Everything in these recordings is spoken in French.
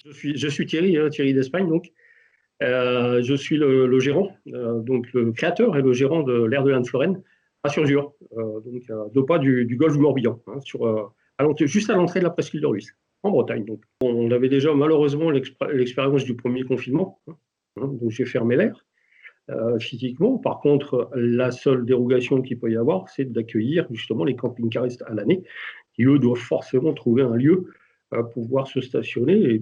Je suis Thierry, Thierry d'Espagne, donc. Je suis le gérant, donc le créateur et le gérant de l'aire de Lannes-Florenne à Surzur, donc à 2 pas du golfe du Morbihan, hein, juste à l'entrée de la presqu'île de Rhuys, en Bretagne. Donc. On avait déjà malheureusement l'expérience du premier confinement, hein, donc j'ai fermé l'aire physiquement. Par contre, la seule dérogation qu'il peut y avoir, c'est d'accueillir justement les camping-caristes à l'année, qui eux doivent forcément trouver un lieu à pouvoir se stationner et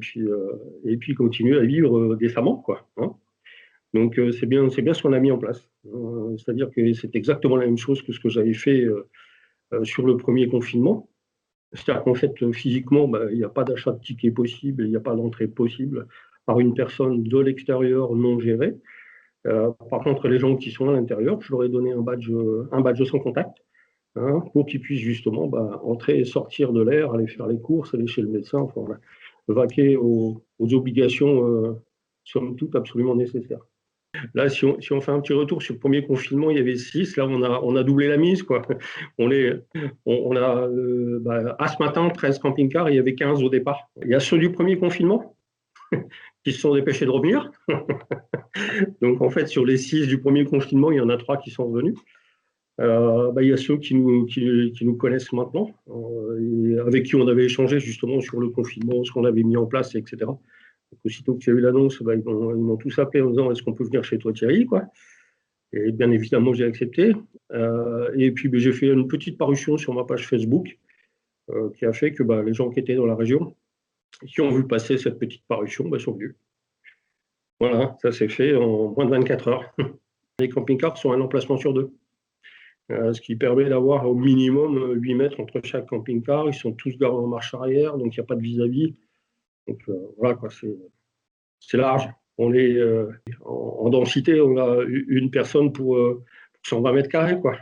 puis continuer à vivre décemment, quoi, hein. Donc c'est bien ce qu'on a mis en place. C'est-à-dire que c'est exactement la même chose que ce que j'avais fait sur le premier confinement. C'est-à-dire qu'en fait, physiquement, il n'y a pas d'achat de ticket possible, il n'y a pas d'entrée possible par une personne de l'extérieur non gérée. Par contre, les gens qui sont à l'intérieur, je leur ai donné un badge sans contact, hein, pour qu'ils puissent justement entrer et sortir de l'air, aller faire les courses, aller chez le médecin, enfin, voilà, vaquer aux obligations, somme toute, absolument nécessaires. Là, si on fait un petit retour sur le premier confinement, il y avait 6. Là, on a doublé la mise, quoi. On a, à ce matin, 13 camping-cars, il y avait 15 au départ. Il y a ceux du premier confinement qui se sont dépêchés de revenir. Donc, en fait, sur les 6 du premier confinement, il y en a 3 qui sont revenus. Il y a ceux qui nous connaissent maintenant, et avec qui on avait échangé justement sur le confinement, ce qu'on avait mis en place, etc. Donc, aussitôt qu'il y a eu l'annonce, ils m'ont tous appelé en disant: est-ce qu'on peut venir chez toi, Thierry, quoi. Et bien évidemment, j'ai accepté. Et puis, j'ai fait une petite parution sur ma page Facebook, qui a fait que les gens qui étaient dans la région, qui ont vu passer cette petite parution, sont venus. Voilà, ça s'est fait en moins de 24 heures. Les camping-cars sont un emplacement sur 2. Ce qui permet d'avoir au minimum 8 mètres entre chaque camping-car. Ils sont tous garés en marche arrière, donc il n'y a pas de vis-à-vis. Donc voilà, quoi, c'est large. On est en densité, on a une personne pour 120 mètres carrés, quoi.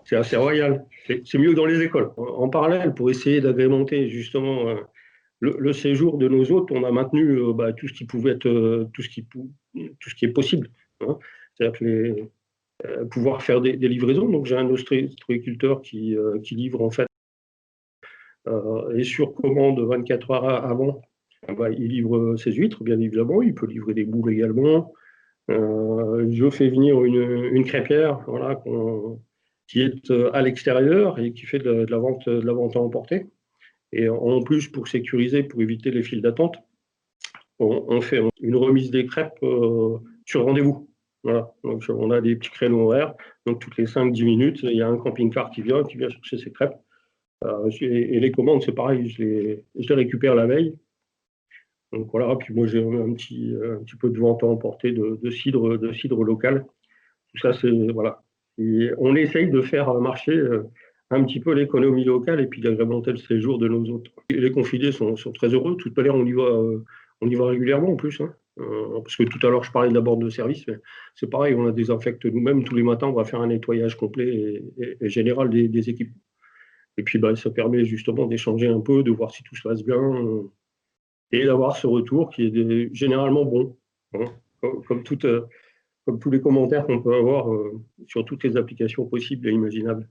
C'est assez royal. C'est mieux que dans les écoles. En parallèle, pour essayer d'agrémenter justement le séjour de nos hôtes, on a maintenu tout ce qui pouvait être, tout ce qui est possible, hein. C'est-à-dire que pouvoir faire des livraisons. Donc j'ai un ostréiculteur qui livre en fait, et sur commande 24 heures avant, il livre ses huîtres, bien évidemment. Il peut livrer des boules également. Je fais venir une crêpière, voilà, qui est à l'extérieur et qui fait de la vente à emporter. Et en plus, pour sécuriser, pour éviter les files d'attente, on fait une remise des crêpes sur rendez-vous. Voilà. Donc, on a des petits créneaux horaires. Donc, toutes les 5-10 minutes, il y a un camping-car qui vient chercher ses crêpes. Et les commandes, c'est pareil, je les récupère la veille. Donc voilà, puis moi j'ai un petit peu de vente à emporter de cidre local. Tout ça, c'est voilà. Et on essaye de faire marcher un petit peu l'économie locale et puis d'agrémenter le séjour de nos hôtes. Et les confinés sont très heureux. Tout à l'heure, on y va régulièrement en plus, hein. Parce que tout à l'heure, je parlais de la borne de service, mais c'est pareil, on la désinfecte nous-mêmes tous les matins. On va faire un nettoyage complet et général des équipes. Et puis, ça permet justement d'échanger un peu, de voir si tout se passe bien, et d'avoir ce retour qui est généralement bon, hein, comme tous les commentaires qu'on peut avoir sur toutes les applications possibles et imaginables.